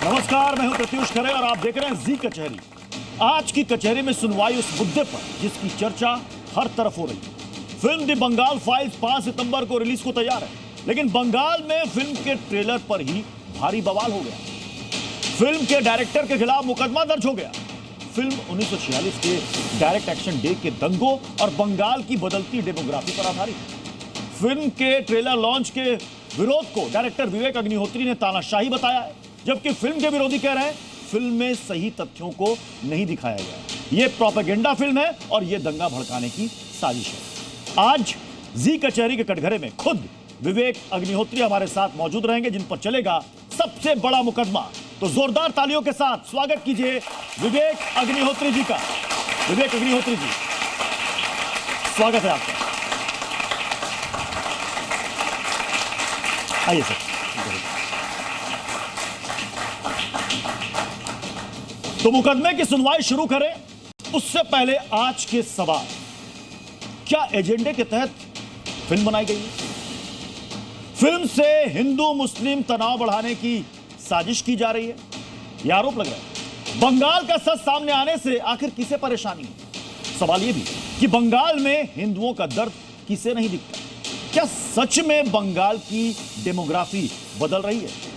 नमस्कार, मैं हूं प्रत्युष खरे और आप देख रहे हैं जी कचहरी। आज की कचहरी में सुनवाई उस मुद्दे पर जिसकी चर्चा हर तरफ हो रही है। फिल्म द बंगाल फाइल्स 5 सितंबर को रिलीज को तैयार है, लेकिन बंगाल में फिल्म के ट्रेलर पर ही भारी बवाल हो गया। फिल्म के डायरेक्टर के खिलाफ मुकदमा दर्ज हो गया। फिल्म 1946 के डायरेक्ट एक्शन डे के दंगों और बंगाल की बदलती डेमोग्राफी पर आधारित है। फिल्म के ट्रेलर लॉन्च के विरोध को डायरेक्टर विवेक अग्निहोत्री ने तानाशाही बताया है, जबकि फिल्म के विरोधी कह रहे हैं फिल्म में सही तथ्यों को नहीं दिखाया गया। यह प्रोपेगेंडा फिल्म है और यह दंगा भड़काने की साजिश है। आज जी कचहरी के कटघरे में खुद विवेक अग्निहोत्री हमारे साथ मौजूद रहेंगे, जिन पर चलेगा सबसे बड़ा मुकदमा। तो जोरदार तालियों के साथ स्वागत कीजिए विवेक अग्निहोत्री जी का। विवेक अग्निहोत्री जी, स्वागत है आपका। आइए सर। तो मुकदमे की सुनवाई शुरू करें उससे पहले आज के सवाल, क्या एजेंडे के तहत फिल्म बनाई गई है? फिल्म से हिंदू मुस्लिम तनाव बढ़ाने की साजिश की जा रही है, यह आरोप लग रहा है। बंगाल का सच सामने आने से आखिर किसे परेशानी है? सवाल यह भी कि बंगाल में हिंदुओं का दर्द किसे नहीं दिखता? क्या सच में बंगाल की डेमोग्राफी बदल रही है?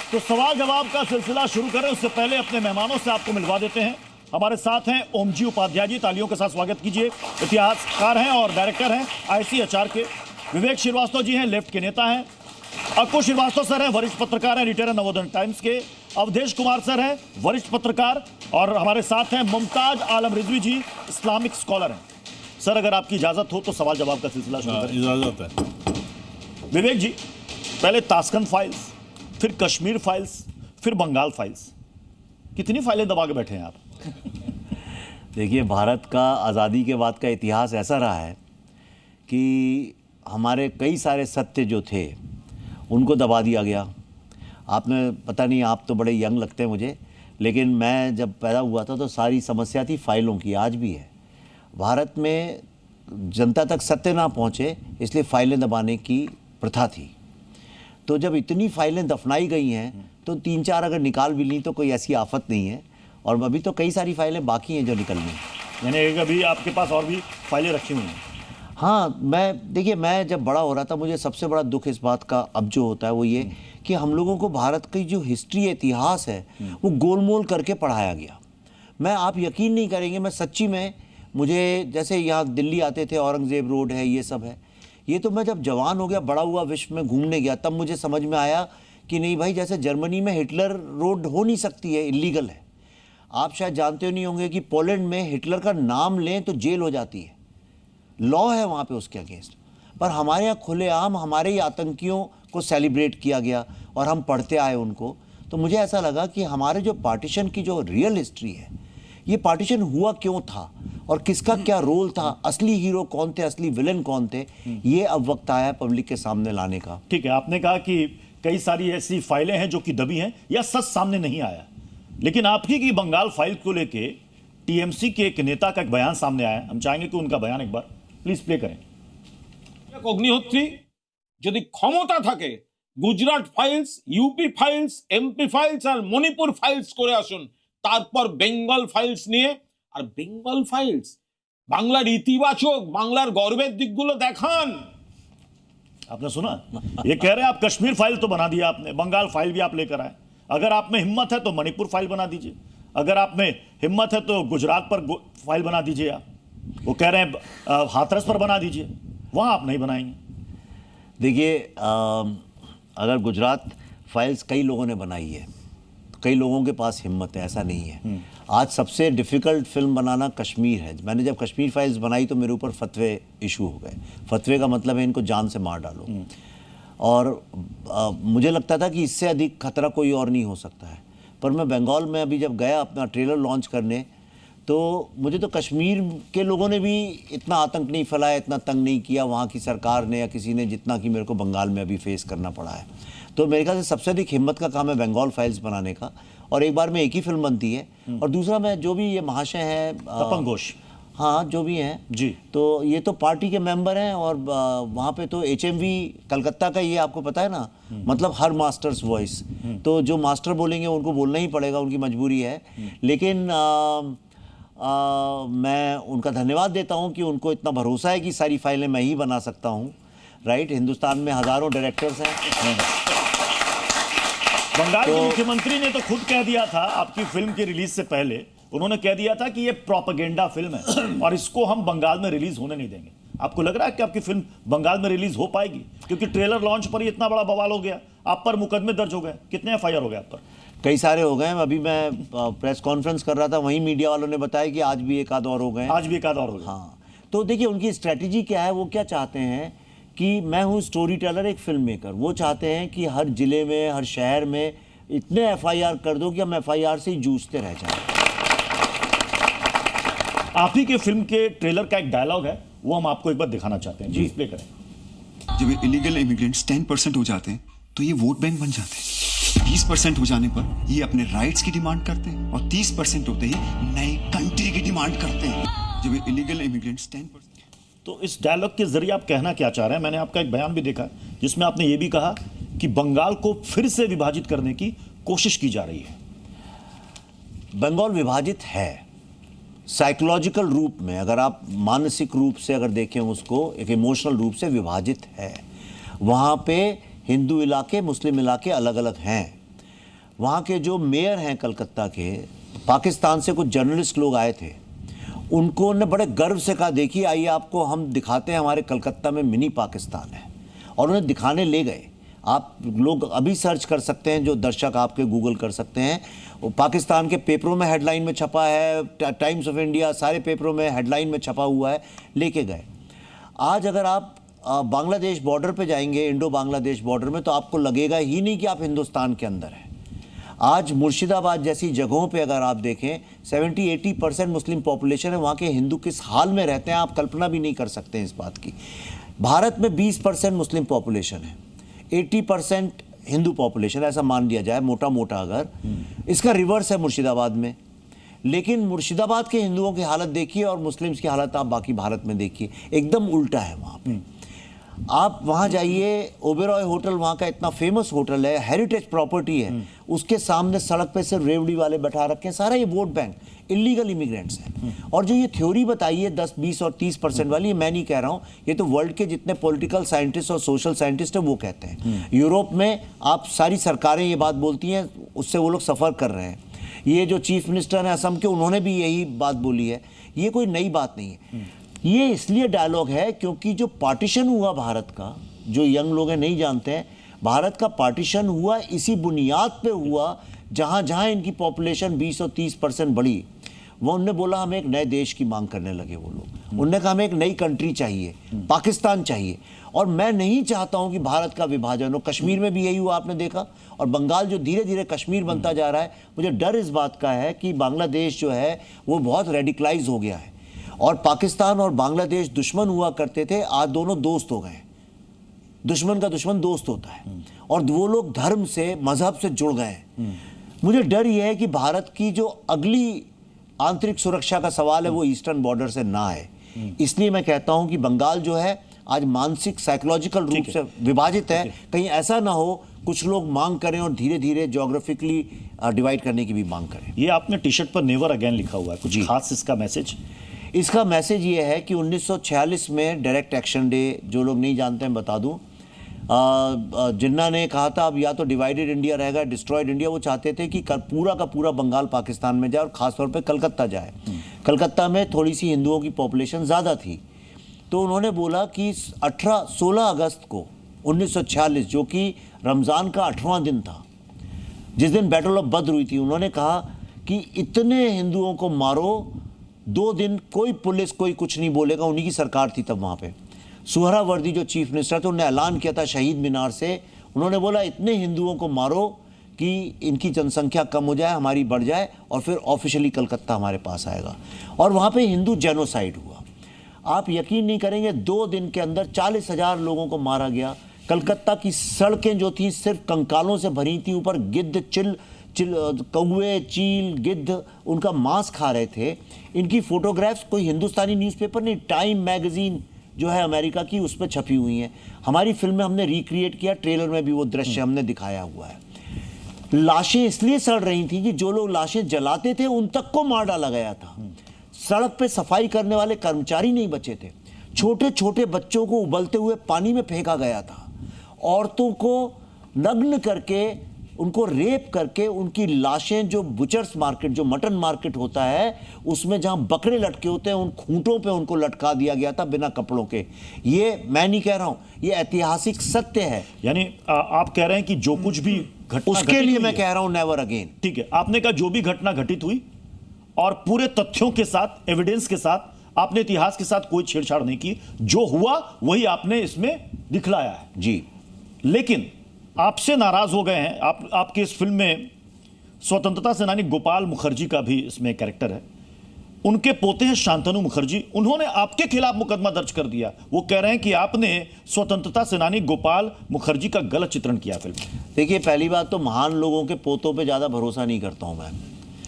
तो सवाल जवाब का सिलसिला शुरू करें उससे पहले अपने मेहमानों से आपको मिलवा देते हैं। हमारे साथ हैं ओमजी उपाध्याय जी, तालियों के साथ स्वागत कीजिए। इतिहासकार हैं और डायरेक्टर हैं आईसीएचआर के। विवेक श्रीवास्तव जी हैं, लेफ्ट के नेता हैं। अक्कू श्रीवास्तव सर हैं, वरिष्ठ पत्रकार हैं, रिटायर नवोदय टाइम्स के। अवधेश कुमार सर हैं, वरिष्ठ पत्रकार। और हमारे साथ हैं मुमताज आलम रिजवी जी, इस्लामिक स्कॉलर हैं। सर, अगर आपकी इजाजत हो तो सवाल जवाब का सिलसिला शुरू करें। इजाजत है। विवेक जी, पहले ताशकंद फाइल्स, फिर कश्मीर फाइल्स, फिर बंगाल फाइल्स, कितनी फाइलें दबा के बैठे हैं आप? देखिए, भारत का आज़ादी के बाद का इतिहास ऐसा रहा है कि हमारे कई सारे सत्य जो थे उनको दबा दिया गया। आपने, पता नहीं, आप तो बड़े यंग लगते हैं मुझे, लेकिन मैं जब पैदा हुआ था तो सारी समस्या थी फाइलों की, आज भी है। भारत में जनता तक सत्य ना पहुँचे इसलिए फाइलें दबाने की प्रथा थी। तो जब इतनी फाइलें दफनाई गई हैं तो 3-4 अगर निकाल भी ली तो कोई ऐसी आफत नहीं है, और अभी तो कई सारी फाइलें बाकी हैं जो निकलनी हैं। यानी अभी आपके पास और भी फाइलें रखी हुई हैं? हाँ, मैं जब बड़ा हो रहा था मुझे सबसे बड़ा दुख इस बात का अब जो होता है वो ये कि हम लोगों को भारत की जो हिस्ट्री है, इतिहास है, वो गोलमोल करके पढ़ाया गया। आप यकीन नहीं करेंगे, मैं सच्ची में, मुझे जैसे यहाँ दिल्ली आते थे, औरंगजेब रोड है, ये सब है, ये तो मैं जब जवान हो गया, बड़ा हुआ, विश्व में घूमने गया, तब मुझे समझ में आया कि नहीं भाई, जैसे जर्मनी में हिटलर रोड हो नहीं सकती है, इलीगल है। आप शायद जानते हो नहीं होंगे कि पोलैंड में हिटलर का नाम लें तो जेल हो जाती है, लॉ है वहाँ पे उसके अगेंस्ट। पर हमारे यहाँ खुलेआम हमारे ही आतंकियों को सेलिब्रेट किया गया और हम पढ़ते आए उनको। तो मुझे ऐसा लगा कि हमारे जो पार्टीशन की जो रियल हिस्ट्री है, ये पार्टीशन हुआ क्यों था और किसका क्या रोल था, असली हीरो कौन थे, असली विलन कौन थे, ये अब वक्त आया है पब्लिक के सामने लाने का। ठीक है, आपने कहा कि कई सारी ऐसी फाइलें हैं जो कि दबी हैं या सच सामने नहीं आया, लेकिन आपकी की बंगाल फाइल को लेके टीएमसी के एक नेता का एक बयान सामने आया। हम चाहेंगे कि उनका बयान एक बार प्लीज प्ले करें। অগ্নিহোত্রী যদি ক্ষমতা থাকে Gujarat files, UP files, MP files আর মণিপুর ফাইলস করে আসুন, তারপর বেঙ্গল ফাইলস নিয়ে। আর বেঙ্গল ফাইলস বাংলার ইতিবাচক, বাংলার গর্বের দিকগুলো দেখান। आपने सुना, ये कह रहे हैं आप कश्मीर फाइल तो बना दिया आपने, बंगाल फाइल भी आप लेकर आए। अगर आप में हिम्मत है तो मणिपुर फाइल बना दीजिए, अगर आप में हिम्मत है तो गुजरात पर फाइल बना दीजिए। आप, वो कह रहे हैं हाथरस पर बना दीजिए, वहां आप नहीं बनाएंगे। देखिए, अगर गुजरात फाइल्स कई लोगों ने बनाई है, तो कई लोगों के पास हिम्मत है, ऐसा नहीं है। आज सबसे डिफ़िकल्ट फिल्म बनाना कश्मीर है। मैंने जब कश्मीर फाइल्स बनाई तो मेरे ऊपर फतवे इशू हो गए। फतवे का मतलब है इनको जान से मार डालो। और मुझे लगता था कि इससे अधिक खतरा कोई और नहीं हो सकता है। पर मैं बंगाल में अभी जब गया अपना ट्रेलर लॉन्च करने, तो मुझे तो कश्मीर के लोगों ने भी इतना आतंक नहीं फैलाया, इतना तंग नहीं किया वहाँ की सरकार ने या किसी ने, जितना कि मेरे को बंगाल में अभी फेस करना पड़ा है। तो मेरे ख्याल से सबसे अधिक हिम्मत का काम है बंगाल फाइल्स बनाने का। और एक बार में एक ही फिल्म बनती है, और दूसरा मैं जो भी ये महाशय हैं तपन घोष, हाँ जो भी हैं जी। तो ये तो पार्टी के मेंबर हैं और वहाँ पे तो HMV कलकत्ता का ये आपको पता है ना, मतलब हर मास्टर्स वॉइस, तो जो मास्टर बोलेंगे उनको बोलना ही पड़ेगा, उनकी मजबूरी है। लेकिन मैं उनका धन्यवाद देता हूँ कि उनको इतना भरोसा है कि सारी फाइलें मैं ही बना सकता हूँ। राइट, हिंदुस्तान में हज़ारों डायरेक्टर्स हैं। बंगाल के मुख्यमंत्री ने तो खुद कह दिया था आपकी फिल्म की रिलीज से पहले, उन्होंने कह दिया था कि ये प्रोपेगेंडा फिल्म है और इसको हम बंगाल में रिलीज होने नहीं देंगे। आपको लग रहा है कि आपकी फिल्म बंगाल में रिलीज हो पाएगी? क्योंकि ट्रेलर लॉन्च पर ही इतना बड़ा बवाल हो गया, आप पर मुकदमे दर्ज हो गए, कितने FIR हो गए आप पर? कई सारे हो गए। अभी मैं प्रेस कॉन्फ्रेंस कर रहा था, वहीं मीडिया वालों ने बताया कि आज भी एक आध और हो गए। आज भी एक आध और हो गए। हाँ, तो देखिए उनकी स्ट्रेटजी क्या है, वो क्या चाहते हैं कि मैं हूँ स्टोरी टेलर, एक फिल्म मेकर। वो चाहते हैं कि हर जिले में, हर शहर में इतने FIR कर दो कि हम FIR से ही जूझते रह जाएं। आप ही के फिल्म के ट्रेलर का एक डायलॉग है, वो हम आपको एक बार दिखाना चाहते हैं। जी, प्ले करें। जब ये इलीगल इमिग्रेंट्स 10% हो जाते हैं तो ये वोट बैंक बन जाते हैं। 20% हो जाने पर ये अपने राइट्स की डिमांड करते हैं और 30% होते ही नई कंट्री की डिमांड करते हैं। जब ये इलीगल इमिग्रेंट्स 10%। तो इस डायलॉग के जरिए आप कहना क्या चाह रहे हैं? मैंने आपका एक बयान भी देखा जिसमें आपने ये भी कहा कि बंगाल को फिर से विभाजित करने की कोशिश की जा रही है। बंगाल विभाजित है साइकोलॉजिकल रूप में, अगर आप मानसिक रूप से अगर देखें उसको, एक इमोशनल रूप से विभाजित है। वहाँ पे हिंदू इलाके, मुस्लिम इलाके अलग अलग हैं। वहाँ के जो मेयर हैं कलकत्ता के, पाकिस्तान से कुछ जर्नलिस्ट लोग आए थे, उनको ने बड़े गर्व से कहा देखिए आइए आपको हम दिखाते हैं हमारे कलकत्ता में मिनी पाकिस्तान है, और उन्हें दिखाने ले गए। आप लोग अभी सर्च कर सकते हैं, जो दर्शक आपके गूगल कर सकते हैं, वो पाकिस्तान के पेपरों में हेडलाइन में छपा है, टाइम्स ऑफ इंडिया, सारे पेपरों में हेडलाइन में छपा हुआ है, लेके गए। आज अगर आप बांग्लादेश बॉर्डर पे जाएंगे, इंडो बांग्लादेश बॉर्डर में, तो आपको लगेगा ही नहीं कि आप हिंदुस्तान के अंदर हैं। आज मुर्शिदाबाद जैसी जगहों पे अगर आप देखें 70-80% मुस्लिम पॉपुलेशन है, वहाँ के हिंदू किस हाल में रहते हैं आप कल्पना भी नहीं कर सकते हैं इस बात की। भारत में 20% मुस्लिम पॉपुलेशन है, 80% हिंदू पॉपुलेशन, ऐसा मान लिया जाए मोटा मोटा अगर। इसका रिवर्स है मुर्शिदाबाद में। लेकिन मुर्शिदाबाद के हिंदुओं की हालत देखिए और मुस्लिम्स की हालत आप बाकी भारत में देखिए, एकदम उल्टा है वहाँ पे। आप वहाँ जाइए, ओबेरॉय होटल वहाँ का इतना फेमस होटल है, हेरिटेज प्रॉपर्टी है, उसके सामने सड़क पे सिर्फ रेवड़ी वाले बैठा रखे हैं, सारा ये वोट बैंक इलीगल इमिग्रेंट्स हैं। और जो ये थ्योरी बताई है 10, 20 और 30% वाली, ये मैं नहीं कह रहा हूँ, ये तो वर्ल्ड के जितने पॉलिटिकल साइंटिस्ट और सोशल साइंटिस्ट हैं वो कहते हैं। यूरोप में आप सारी सरकारें ये बात बोलती हैं, उससे वो लोग सफ़र कर रहे हैं। ये जो चीफ मिनिस्टर हैं असम के, उन्होंने भी यही बात बोली है। ये कोई नई बात नहीं है। ये इसलिए डायलॉग है क्योंकि जो पार्टीशन हुआ भारत का, जो यंग लोग हैं नहीं जानते हैं, भारत का पार्टीशन हुआ इसी बुनियाद पे हुआ, जहाँ जहाँ इनकी पॉपुलेशन 20 और 30% बढ़ी, वो उनने बोला हमें एक नए देश की मांग करने लगे वो लोग। उनने कहा हमें एक नई कंट्री चाहिए, पाकिस्तान चाहिए। और मैं नहीं चाहता हूँ कि भारत का विभाजन हो। कश्मीर में भी यही हुआ, आपने देखा। और बंगाल जो धीरे धीरे कश्मीर बनता जा रहा है, मुझे डर इस बात का है कि बांग्लादेश जो है वो बहुत रेडिकलाइज हो गया है। और पाकिस्तान और बांग्लादेश दुश्मन हुआ करते थे, आज दोनों दोस्त हो गए। दुश्मन का दुश्मन दोस्त होता है, और वो लोग धर्म से, मजहब से जुड़ गए। मुझे डर यह है कि भारत की जो अगली आंतरिक सुरक्षा का सवाल है वो ईस्टर्न बॉर्डर से ना आए। इसलिए मैं कहता हूं कि बंगाल जो है आज मानसिक, साइकोलॉजिकल रूप से विभाजित है। कहीं ऐसा ना हो कुछ लोग मांग करें और धीरे धीरे ज्योग्राफिकली डिवाइड करने की भी मांग करें। ये आपने टी शर्ट पर नेवर अगेन लिखा हुआ है, कुछ खास इसका मैसेज? इसका मैसेज ये है कि 1946 में डायरेक्ट एक्शन डे, जो लोग नहीं जानते हैं बता दूं, जिन्ना ने कहा था अब या तो डिवाइडेड इंडिया रहेगा, डिस्ट्रॉयड इंडिया। वो चाहते थे कि पूरा का पूरा बंगाल पाकिस्तान में जाए और ख़ासतौर पे कलकत्ता जाए। कलकत्ता में थोड़ी सी हिंदुओं की पॉपुलेशन ज़्यादा थी, तो उन्होंने बोला कि 16 अगस्त को 1946, जो कि रमज़ान का 8वां दिन था, जिस दिन बैटल ऑफ बद्र हुई थी, उन्होंने कहा कि इतने हिंदुओं को मारो, 2 दिन कोई पुलिस कोई कुछ नहीं बोलेगा। उन्हीं की सरकार थी तब वहाँ पे। सुहरावर्दी जो चीफ मिनिस्टर थे, उन्होंने ऐलान किया था शहीद मीनार से, उन्होंने बोला इतने हिंदुओं को मारो कि इनकी जनसंख्या कम हो जाए, हमारी बढ़ जाए, और फिर ऑफिशियली कलकत्ता हमारे पास आएगा। और वहाँ पे हिंदू जेनोसाइड हुआ। आप यकीन नहीं करेंगे, 2 दिन के अंदर 40,000 लोगों को मारा गया। कलकत्ता की सड़कें जो थी सिर्फ कंकालों से भरी थी, ऊपर गिद्ध, चिल, कौवे, चील, गिद्ध उनका मांस खा रहे थे। इनकी फोटोग्राफ्स कोई हिंदुस्तानी न्यूज़पेपर नहीं, टाइम मैगजीन जो है अमेरिका की, उस पर छपी हुई हैं। हमारी फिल्म में हमने रिक्रिएट किया, ट्रेलर में भी वो दृश्य हमने दिखाया हुआ है। लाशें इसलिए सड़ रही थी कि जो लोग लाशें जलाते थे उन तक को मार डाला गया था। सड़क पे सफाई करने वाले कर्मचारी नहीं बचे थे। छोटे छोटे बच्चों को उबलते हुए पानी में फेंका गया था। औरतों को नग्न करके, उनको रेप करके, उनकी लाशें जो बुचर्स मार्केट, जो मटन मार्केट होता है, उसमें जहां बकरे लटके होते हैं, उन खूंटों पे उनको लटका दिया गया था बिना कपड़ों के। ये मैं नहीं कह रहा हूं, ये ऐतिहासिक सत्य है। यानी आप कह रहे हैं कि जो कुछ भी घटना उसके लिए मैं है, कह रहा हूं नेवर अगेन। ठीक है, आपने कहा जो भी घटना घटित हुई और पूरे तथ्यों के साथ, एविडेंस के साथ, आपने इतिहास के साथ कोई छेड़छाड़ नहीं की। जो हुआ वही आपने इसमें दिखलाया है जी। लेकिन आपसे नाराज हो गए हैं। आपकी इस फिल्म में स्वतंत्रता सेनानी गोपाल मुखर्जी का भी इसमें कैरेक्टर है। उनके पोते हैं शांतनु मुखर्जी, उन्होंने आपके खिलाफ मुकदमा दर्ज कर दिया। वो कह रहे हैं कि आपने स्वतंत्रता सेनानी गोपाल मुखर्जी का गलत चित्रण किया फिल्म में। देखिए, पहली बात तो महान लोगों के पोतों पे ज्यादा भरोसा नहीं करता हूं मैं।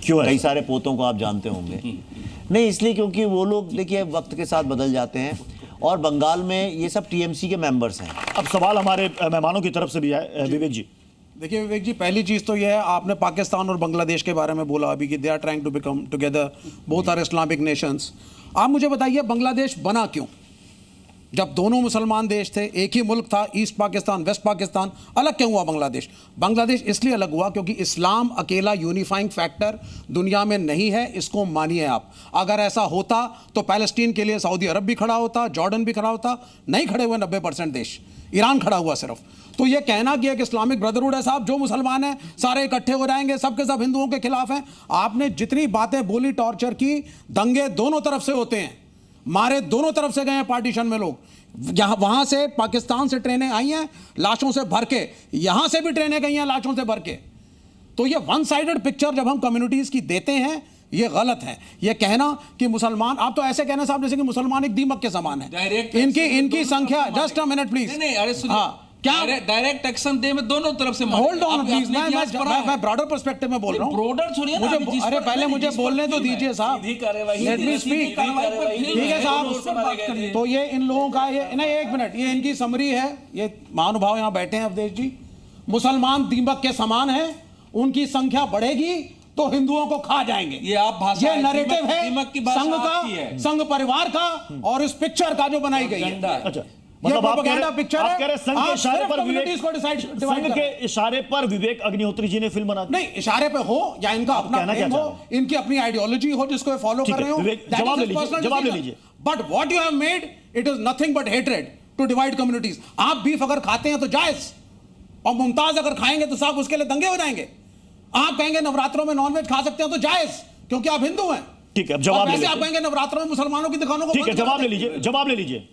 क्यों है? कई सारे पोतों को आप जानते होंगे। नहीं, इसलिए क्योंकि वो लोग देखिए वक्त के साथ बदल जाते हैं, और बंगाल में ये सब टीएमसी के मेंबर्स हैं। अब सवाल हमारे मेहमानों की तरफ से भी है, विवेक जी। देखिए विवेक जी, पहली चीज़ तो यह है, आपने पाकिस्तान और बांग्लादेश के बारे में बोला अभी कि they are trying to become together, both are Islamic nations. आप मुझे बताइए बांग्लादेश बना क्यों? जब दोनों मुसलमान देश थे, एक ही मुल्क था, ईस्ट पाकिस्तान वेस्ट पाकिस्तान, अलग क्यों हुआ बांग्लादेश? बांग्लादेश इसलिए अलग हुआ क्योंकि इस्लाम अकेला यूनिफाइंग फैक्टर दुनिया में नहीं है, इसको मानिए आप। अगर ऐसा होता तो पैलेस्टीन के लिए सऊदी अरब भी खड़ा होता, जॉर्डन भी खड़ा होता, नहीं खड़े हुए 90% देश, ईरान खड़ा हुआ सिर्फ। तो ये कहना कि एक इस्लामिक ब्रदरहुड है साहब, जो मुसलमान हैं सारे इकट्ठे हो जाएंगे, सबके सब हिंदुओं के खिलाफ हैं। आपने जितनी बातें बोली टॉर्चर की, दंगे दोनों तरफ से होते हैं, मारे दोनों तरफ से गए हैं पार्टीशन में लोग। यहां वहां से पाकिस्तान से ट्रेनें आई हैं लाशों से भर के, यहां से भी ट्रेनें गई हैं लाशों से भर के। तो ये वन साइडेड पिक्चर जब हम कम्युनिटीज की देते हैं, ये गलत है। ये कहना कि मुसलमान, आप तो ऐसे कहना साहब जैसे कि मुसलमान एक दीमक के समान है। इनकी संख्या, जस्ट अ मिनट प्लीज। नहीं, अरे सुनिए, हाँ, क्या डायरेक्ट एक्शन दे में दोनों तरफ से होल्ड ऑन प्लीज, मैं ब्रॉडर पर्सपेक्टिव में बोल रहा हूं। ब्रॉडर छोड़िए ना, मुझे, अरे पहले मुझे बोलने तो दीजिए साहब, लेट मी स्पीक। ठीक है साहब, तो ये इन लोगों का, ये नहीं, एक मिनट, ये इनकी समरी है। ये महानुभाव यहाँ बैठे हैं अवधेश जी, मुसलमान दीमक के समान है, उनकी संख्या बढ़ेगी तो हिंदुओं को खा जाएंगे। ये आप भाषा, ये नैरेटिव है दीमक की भाषा संघ आपकी है, का, संघ परिवार का, और इस पिक्चर का जो बनाई गई है। अच्छा, ये मतलब आप कह प्रोपेगेंडा रहे पिक्चर आप है। कह रहे संघ के आप इशारे सिर्फ पर communities को विवेक, divide संघ कर के रहे हैं। इशारे पर विवेक अग्निहोत्री जी ने फिल्म बना दी। नहीं, इशारे पे हो या इनका अपना कहना क्या claim चाह हो, रहे इनकी अपनी आइडियोलॉजी हो जिसको ये फॉलो ठीक कर है, रहे हो, विवेक, जवाब ले लीजिए। But what you have made, it is nothing but hatred to divide communities. आप बीफ अगर खाते हैं तो जायज, और मुमताज अगर खाएंगे तो साहब उसके लिए दंगे हो जाएंगे। आप कहेंगे नवरात्रों में नॉनवेज खा सकते हैं तो जायज, क्योंकि आप हिंदू हैं। ठीक है, अब जवाब ले वैसे आप लीजिए। कहेंगे नवरात्रों में मुसलमानों की दुकानों को ठीक है, बंद करा जवाब ले दें। लीजिए, जवाब ले लीजिए।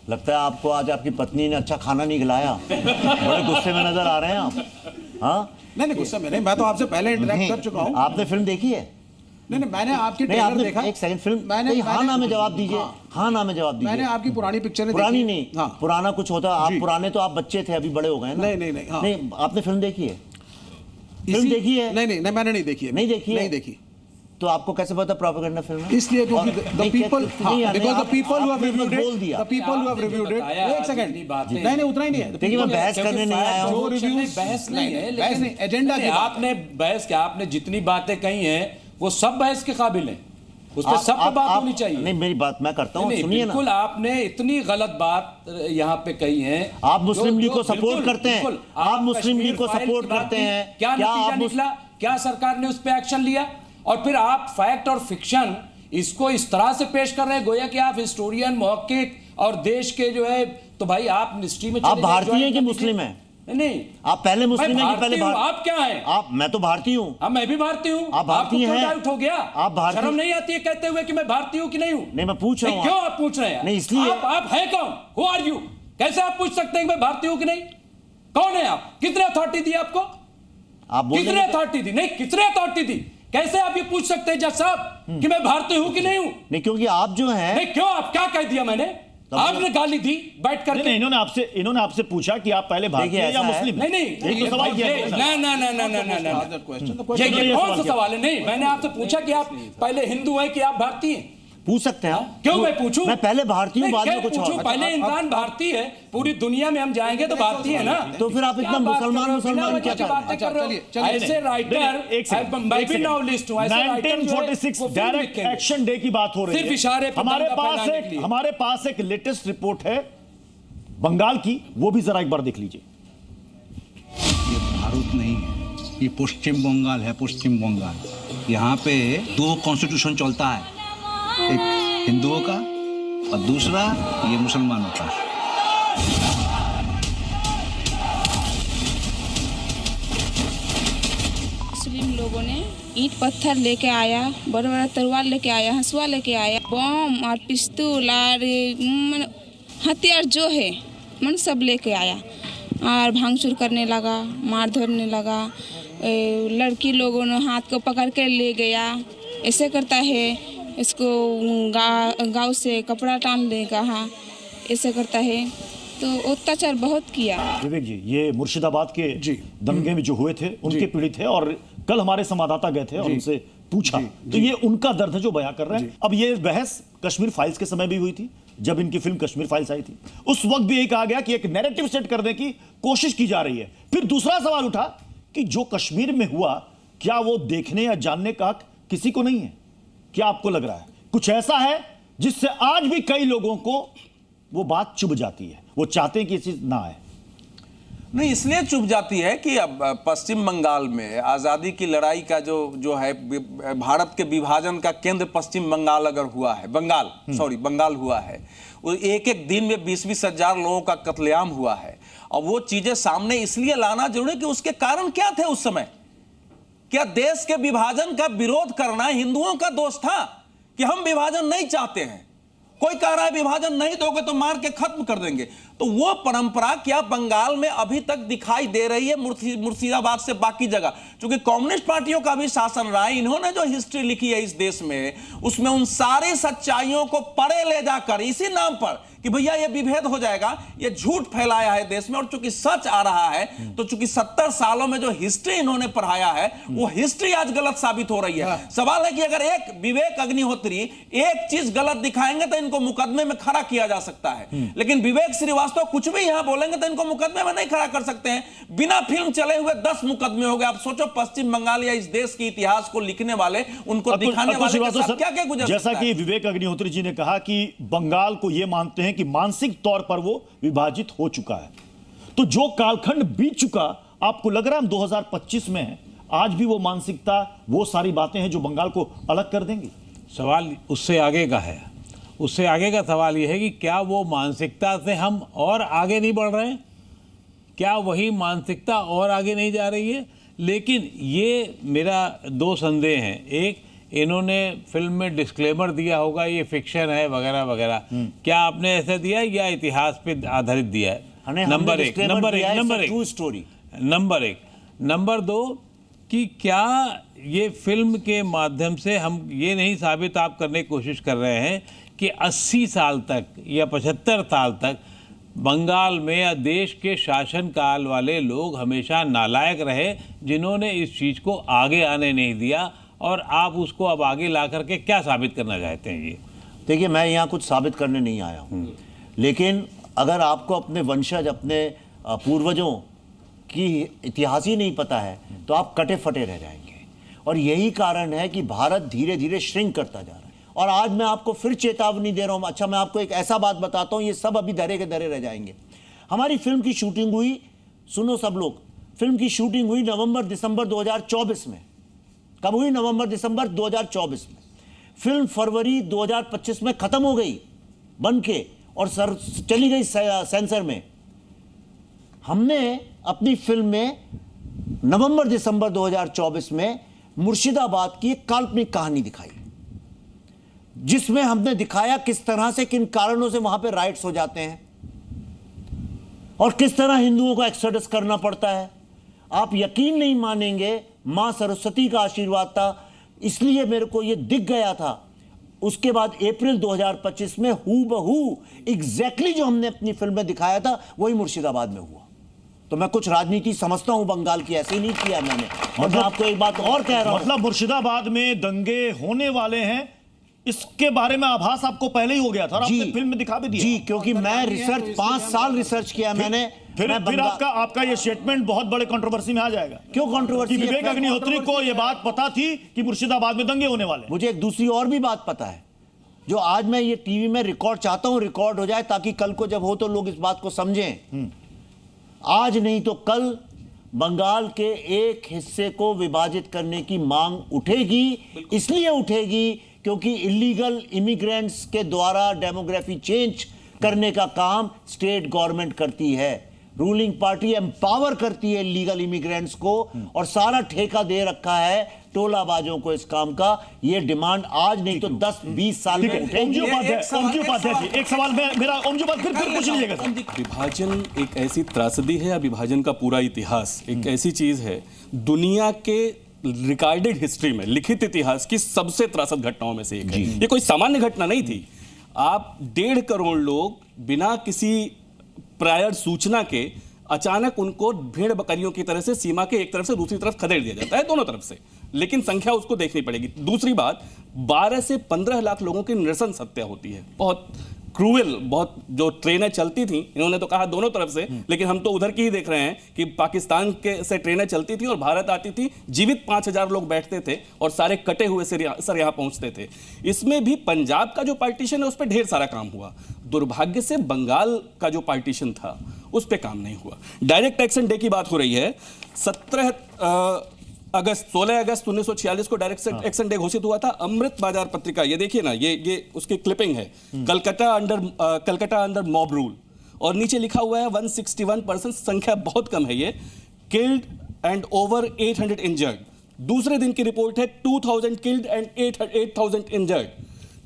लगता है आपको आज आपकी पत्नी ने अच्छा खाना नहीं खिलाया, बड़े गुस्से में नजर आ रहे हैं आप। हाँ, नहीं गुस्सा में नहीं, मैं तो आपसे पहले इंटरेक्ट कर चुका हूं। आपने फिल्म देखी है? नहीं, मैंने आपकी नहीं, ट्रेलर आपने देखा। एक सेकंड फिल्म, मैंने हाँ ना में जवाब दीजिए। हाँ ना में जवाब दीजिए। मैंने आपकी पुरानी पिक्चरें पुरानी देखी। नहीं, हाँ। पुराना कुछ होता आप जी। पुराने तो आप बच्चे थे, अभी बड़े हो गए ना। नहीं, हाँ। नहीं, आपने फिल्म देखी है? फिल्म इसी- देखी है? नहीं, मैंने नहीं देखी है। नहीं देखी है? नहीं देखी। तो आपको कैसे पता प्रोपेगेंडा फिल्म है? इसलिए क्योंकि और- द नहीं, पीपल, नहीं, बिकॉज़ द आप- पीपल हु हैव आपने रिव्यूड बोल दिया। It, the people who have reviewed it, एक सेकंड, नहीं उतना ही नहीं है। देखिए, मैं बहस करने नहीं आया हूं। जो रिव्यूज, बहस नहीं है, बहस नहीं, एजेंडा की बात है। आपने बहस क्या, आपने जितनी बातें कही हैं वो सब बहस के काबिल हैं, उस पर आप- सब पे आप- बात आप- होनी चाहिए। नहीं, मेरी बात मैं करता हूँ, नहीं, सुनिए ना। बिल्कुल आपने इतनी गलत बात यहाँ पे कही है। आप मुस्लिम लीग को बिल्कुल, सपोर्ट करते हैं? बिल्कुल। आप मुस्लिम लीग को कश्मीर फाइल सपोर्ट की बात करते की, हैं? क्या क्या नतीजा आप निकला, क्या सरकार ने उस पर एक्शन लिया? और फिर आप फैक्ट और फिक्शन इसको इस तरह से पेश कर रहे हैं गोया कि आप हिस्टोरियन, मुहक्किक और देश के जो है, तो भाई आप हिस्ट्री में आप चले भारतीय जाइए, हैं कि ज्वाइन मुस्लिम कर हैं? दीजिए। नहीं, आप पहले मुस्लिम मैं हैं कि पहले भारतीय हूं, आप क्या हैं? आप, मैं तो भारतीय हूँ। हाँ, मैं भी भारतीय हूँ। आप भारतीय आपको क्यों हैं? डाउट हो गया? आप भारतीय- शर्म नहीं आती है कहते हुए कि मैं भारतीय हूँ कि नहीं हूँ? नहीं, मैं पूछ रहा हूँ। क्यों आप पूछ रहे हैं? नहीं, इसलिए- आप हैं कौन? Who are you? कैसे आप पूछ सकते हैं कि मैं भारतीय हूँ कि नहीं? कौन है आप? कितने अथॉरिटी दी आपको? आप बोल कितने अथॉरिटी दी? नहीं, कितने अथॉरिटी दी? कैसे आप ये पूछ सकते हैं जज साहब कि मैं भारतीय हूँ कि नहीं हूँ? नहीं, क्योंकि आप जो हैं, नहीं, क्यों? आप क्या कह दिया मैंने? आपने गाली दी बैठ नहीं, करके। नहीं, इन्होंने आपसे पूछा कि आप पहले भारतीय देखिए, हैं या ऐसा है। मुस्लिम हैं? नहीं यही तो सवाल किया है। ना ना ना ना ना ना ना क्वेश्चन ये कौन सा सवाल है? नहीं, मैंने आपसे पूछा कि आप पहले हिंदू हैं कि आप भारतीय हैं? पूछ सकते हैं आप। क्यों मैं पूछूं? मैं पहले भारतीय हूँ, नहीं, बाद में क्या कुछ पूछूं? और। पहले इंसान भारतीय है, पूरी दुनिया में हम जाएंगे तो भारतीय है ना। तो फिर आप इतना क्या बात मुसलमान कर रहे हो? मुसलमान बिना क्या वजह की कर रहे बातें कर रहे हो? चलिए, ऐसे राइटर मैं भी नॉवलिस्ट हूं, ऐसे राइटर जो है, 1946 वो फिल्म डायरेक्ट लिखेंगे। एक्शन डे की बात हो रही है। सिर्फ इशारे पे हमारे दंगा पास फैलाने के लिए। हमारे पास एक लेटेस्ट रिपोर्ट है बंगाल की, वो भी जरा एक बार देख लीजिए। ये भारत नहीं है, ये पश्चिम बंगाल है। पश्चिम बंगाल यहाँ पे 2 कॉन्स्टिट्यूशन चलता है, एक हिंदुओं का और दूसरा ये मुसलमानों का। मुस्लिम लोगों ने ईंट पत्थर लेके आया, बड़ा बड़ा तलवार लेके आया, हंसुआ लेके आया, बम और पिस्तौल और हथियार जो है मन सब लेके आया और भांगचूर करने लगा, मार धरने लगा। लड़की लोगों ने हाथ को पकड़ के ले गया, ऐसे करता है, इसको गाँव से कपड़ा टान ले कहा, ऐसे करता है। तो अत्याचार बहुत किया। विवेक जी, ये मुर्शिदाबाद के दंगे में जो हुए थे उनके पीड़ित थे और कल हमारे संवाददाता गए थे और उनसे पूछा, तो ये उनका दर्द है जो बयां कर रहे हैं। अब ये बहस कश्मीर फाइल्स के समय भी हुई थी, जब इनकी फिल्म कश्मीर फाइल्स आई थी, उस वक्त भी यही कहा गया कि एक नैरेटिव सेट करने की कोशिश की जा रही है। फिर दूसरा सवाल उठा कि जो कश्मीर में हुआ, क्या वो देखने या जानने का हक किसी को नहीं है? क्या आपको लग रहा है कुछ ऐसा है जिससे आज भी कई लोगों को वो बात चुभ जाती है, वो चाहते हैं कि ये चीज ना आए? नहीं, इसलिए चुप जाती है कि अब पश्चिम बंगाल में आज़ादी की लड़ाई का जो है, भारत के विभाजन का केंद्र पश्चिम बंगाल अगर हुआ है, बंगाल हुआ है, वो एक एक दिन में 20-20 हजार लोगों का कत्लेआम हुआ है। और वो चीजें सामने इसलिए लाना जरूरी कि उसके कारण क्या थे उस समय। क्या देश के विभाजन का विरोध करना हिंदुओं का दोष था कि हम विभाजन नहीं चाहते हैं? कोई कह रहा है विभाजन नहीं दोगे तो मार के खत्म कर देंगे। तो वो परंपरा क्या बंगाल में अभी तक दिखाई दे रही है, मुर्शिदाबाद से बाकी जगह? क्योंकि कम्युनिस्ट पार्टियों का भी शासन रहा है, इन्होंने जो हिस्ट्री लिखी है इस देश में, उसमें उन सारी सच्चाइयों को परे ले जाकर इसी नाम पर कि भैया ये विभेद हो जाएगा, ये झूठ फैलाया है देश में। और चूंकि सच आ रहा है, तो चूंकि 70 सालों में जो हिस्ट्री इन्होंने पढ़ाया है, वो हिस्ट्री आज गलत साबित हो रही है। सवाल है कि अगर एक विवेक अग्निहोत्री एक चीज गलत दिखाएंगे तो इनको मुकदमे में खड़ा किया जा सकता है, लेकिन विवेक श्रीवास्तव कुछ भी यहां बोलेंगे तो इनको मुकदमे में नहीं खड़ा कर सकते हैं। बिना फिल्म चले हुए 10 मुकदमे हो गए। आप सोचो पश्चिम बंगाल या इस देश के इतिहास को लिखने वाले, उनको दिखाने वाले के साथ क्या क्या गुजर जैसा सकता कि है? विवेक अग्निहोत्री जी ने कहा कि बंगाल को यह मानते हैं कि मानसिक तौर पर वो विभाजित हो चुका है। तो जो कालखंड बीत चुका, आपको लग रहा है हम 2025 में हैं, आज भी वो मानसिकता, वो सारी बातें हैं जो बंगाल को अलग कर देंगी? सवाल उससे आगे का है। उससे आगे का सवाल यह है कि क्या वो मानसिकता से हम और आगे नहीं बढ़ रहे हैं? क्या वही मानसिकता और आगे नहीं जा रही है? लेकिन ये मेरा 2 संदेह हैं। एक, इन्होंने फिल्म में डिस्क्लेमर दिया होगा ये फिक्शन है वगैरह वगैरह। क्या आपने ऐसा दिया है या इतिहास पे आधारित दिया है? नंबर एक। नंबर 2 कि क्या ये फिल्म के माध्यम से हम ये नहीं साबित आप करने की कोशिश कर रहे हैं कि 80 साल तक या 75 साल तक बंगाल में या देश के शासनकाल वाले लोग हमेशा नालायक रहे, जिन्होंने इस चीज़ को आगे आने नहीं दिया, और आप उसको अब आगे ला करके क्या साबित करना चाहते हैं? ये देखिए, मैं यहाँ कुछ साबित करने नहीं आया हूँ, लेकिन अगर आपको अपने वंशज, अपने पूर्वजों की इतिहास ही नहीं पता है तो आप कटे फटे रह जाएंगे। और यही कारण है कि भारत धीरे धीरे श्रिंक करता जा रहा है। और आज मैं आपको फिर चेतावनी दे रहा हूँ। अच्छा, मैं आपको एक ऐसा बात बताता हूँ, ये सब अभी धरे के धरे रह जाएंगे। हमारी फिल्म की शूटिंग हुई, सुनो सब लोग, फिल्म की शूटिंग हुई नवंबर-दिसंबर 2024 में। कब हुई? नवंबर-दिसंबर 2024 में। फिल्म फरवरी 2025 में खत्म हो गई बन के, और चली गई सेंसर में। हमने अपनी फिल्म में नवंबर-दिसंबर 2024 में मुर्शिदाबाद की एक काल्पनिक कहानी दिखाई, जिसमें हमने दिखाया किस तरह से, किन कारणों से वहां पे राइट्स हो जाते हैं और किस तरह हिंदुओं को एक्सोडस करना पड़ता है। आप यकीन नहीं मानेंगे, मां सरस्वती का आशीर्वाद था, इसलिए मेरे को यह दिख गया था। उसके बाद अप्रैल 2025 में हूबहू एग्जैक्टली जो हमने अपनी फिल्म में दिखाया था वही मुर्शिदाबाद में हुआ। तो मैं कुछ राजनीति समझता हूं बंगाल की, ऐसे ही नहीं किया मैंने। और मैं आपको एक बात और कह रहा हूं, मतलब मुर्शिदाबाद में दंगे होने वाले हैं, इसके बारे में आभास आपको पहले ही हो गया था और आपने फिल्म में दिखा भी दिया। जी, क्योंकि मैं रिसर्च 5 साल रिसर्च किया मैंने। फिर आपका ये स्टेटमेंट बहुत बड़े कंट्रोवर्सी में आ जाएगा। क्यों कंट्रोवर्सी? विवेक अग्निहोत्री को ये बात पता थी कि मुर्शिदाबाद में दंगे होने वाले। मुझे एक दूसरी और भी बात पता है, जो आज मैं ये टीवी में रिकॉर्ड चाहता हूं, रिकॉर्ड हो जाए ताकि कल को जब हो तो लोग इस बात को समझें। आज नहीं तो कल बंगाल के एक हिस्से को विभाजित करने की मांग उठेगी। इसलिए उठेगी क्योंकि इलीगल इमिग्रेंट्स के द्वारा डेमोग्राफी चेंज करने का काम स्टेट गवर्नमेंट करती है। रूलिंग पार्टी एम्पावर करती है लीगल इमिग्रेंट्स को और सारा ठेका दे रखा है टोलाबाजों को इस काम का। ये डिमांड आज नहीं तो 10-20 साल में उठेगी। एक सवाल मेरा फिर पूछ लीजिएगा। विभाजन एक ऐसी त्रासदी है या विभाजन का पूरा इतिहास एक ऐसी चीज है दुनिया के रिकॉर्डेड हिस्ट्री में, लिखित इतिहास की सबसे त्रासद घटनाओं में से एक है। ये कोई सामान्य घटना नहीं थी। आप 1.5 करोड़ लोग बिना किसी प्रायर सूचना के अचानक उनको भेड़ बकरियों की तरह से सीमा के एक तरफ से दूसरी तरफ खदेड़ दिया जाता है, दोनों तरफ से। लेकिन संख्या उसको देखनी पड़ेगी। दूसरी बात, 12 से 15 लाख लोगों की नृशंस हत्या होती है। बहुत क्रूएल, बहुत जो ट्रेनें चलती थी, इन्होंने तो कहा दोनों तरफ से, लेकिन हम तो उधर की ही देख रहे हैं कि पाकिस्तान के से ट्रेनें चलती थी और भारत आती थी, जीवित 5000 लोग बैठते थे और सारे कटे हुए सर यहाँ पहुंचते थे। इसमें भी पंजाब का जो पार्टीशन है उस पर ढेर सारा काम हुआ। दुर्भाग्य से बंगाल का जो पार्टीशन था उस पर काम नहीं हुआ। डायरेक्ट टैक्सेशन डे की बात हो रही है। 16 अगस्त 1946 को डायरेक्ट टैक्सेशन डे घोषित हुआ था। अमृत बाजार पत्रिका, ये देखिए ना, ये उसकी क्लिपिंग है। कलकत्ता अंडर मॉब रूल, और नीचे लिखा हुआ है 161%, संख्या बहुत कम है ये, किल्ड एंड ओवर 800 इंजर्ड। दूसरे दिन की रिपोर्ट है 2000 किल्ड एंड 8000 इंजर्ड।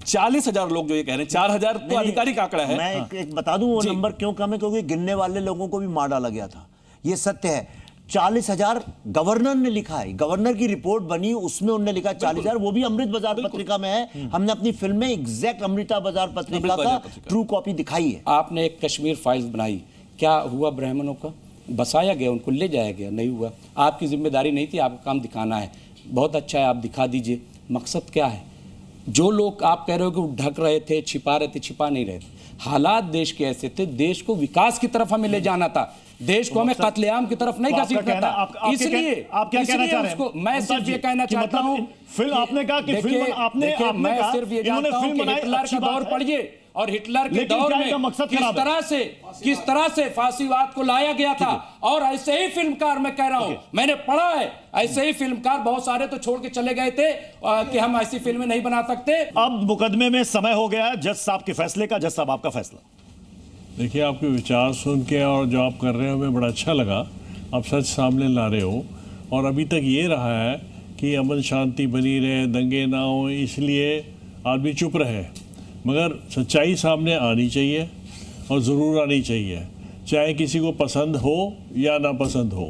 40,000 लोग जो ये कह रहे हैं, 4000 तो आधिकारिक आंकड़ा है। मैं एक बता दूं वो नंबर क्यों कम है, क्योंकि गिनने वाले लोगों को भी मार डाला गया था। ये सत्य है। 40,000 गवर्नर ने लिखा है, गवर्नर की रिपोर्ट बनी, उसमें उन्होंने लिखा 40,000, वो भी अमृत बाजार पत्रिका में है। हमने अपनी फिल्म में एग्जैक्ट अमृता बाजार पत्रिका का ट्रू कॉपी दिखाई है। आपने एक कश्मीर फाइल्स बनाई, क्या हुआ? ब्राह्मणों का बसाया गया, उनको ले जाया गया, नहीं हुआ। आपकी जिम्मेदारी नहीं थी, आपका काम दिखाना है। बहुत अच्छा है, आप दिखा दीजिए। मकसद क्या है? जो लोग आप कह रहे हो कि ढक रहे थे, छिपा रहे थे, छिपा नहीं रहे थे। हालात देश के ऐसे थे, देश को विकास की तरफ हमें ले जाना था, देश को हमें कत्लेआम की तरफ नहीं घसीटना था। इसलिए आप क्या कहना चाह रहे हैं? मैं सिर्फ ये कहना चाहता हूं, फिल्म आपने कहा कि फिल्म आपने मैं सिर्फ ये जानता हूं कि हिटलर का दौर पढ़िए और हिटलर के दौर में किस तरह से फांसीवाद को लाया गया था। और ऐसे ही फिल्मकार, मैं कह रहा हूं, मैंने पढ़ा है, ऐसे ही फिल्मकार बहुत सारे तो छोड़ के चले गए थे कि हम ऐसी फिल्में नहीं बना सकते। अब मुकदमे में समय हो गया है जज साहब के फैसले का। जज साहब, आपका फैसला। देखिए, आपके विचार सुन के और जो आप कर रहे हो हमें बड़ा अच्छा लगा। आप सच सामने ला रहे हो, और अभी तक ये रहा है कि अमन शांति बनी रहे, दंगे ना हो, इसलिए आदमी चुप रहे। मगर सच्चाई सामने आनी चाहिए और ज़रूर आनी चाहिए, चाहे किसी को पसंद हो या ना पसंद हो।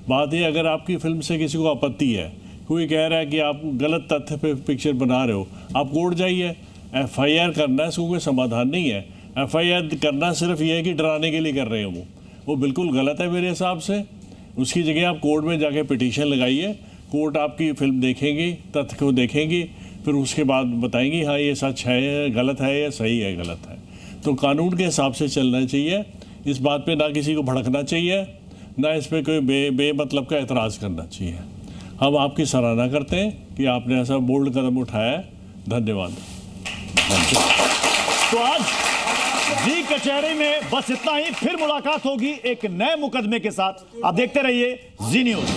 बात ये, अगर आपकी फिल्म से किसी को आपत्ति है, कोई कह रहा है कि आप गलत तथ्य पे पिक्चर बना रहे हो, आप कोर्ट जाइए, FIR करना है, इसको कोई समाधान नहीं है। FIR करना सिर्फ ये है कि डराने के लिए कर रहे हो, वो बिल्कुल गलत है मेरे हिसाब से। उसकी जगह आप कोर्ट में जाके पिटीशन लगाइए, कोर्ट आपकी फिल्म देखेंगी, तथ्य को देखेंगी, फिर उसके बाद बताएंगी हाँ ये सच है, गलत है, या सही है, गलत है। तो कानून के हिसाब से चलना चाहिए। इस बात पे ना किसी को भड़कना चाहिए, ना इस पर कोई बेमतलब का एतराज़ करना चाहिए। हम आपकी सराहना करते हैं कि आपने ऐसा बोल्ड कदम उठाया है। धन्यवाद। तो आज जी कचहरी में बस इतना ही। फिर मुलाकात होगी एक नए मुकदमे के साथ। आप देखते रहिए जी न्यूज़।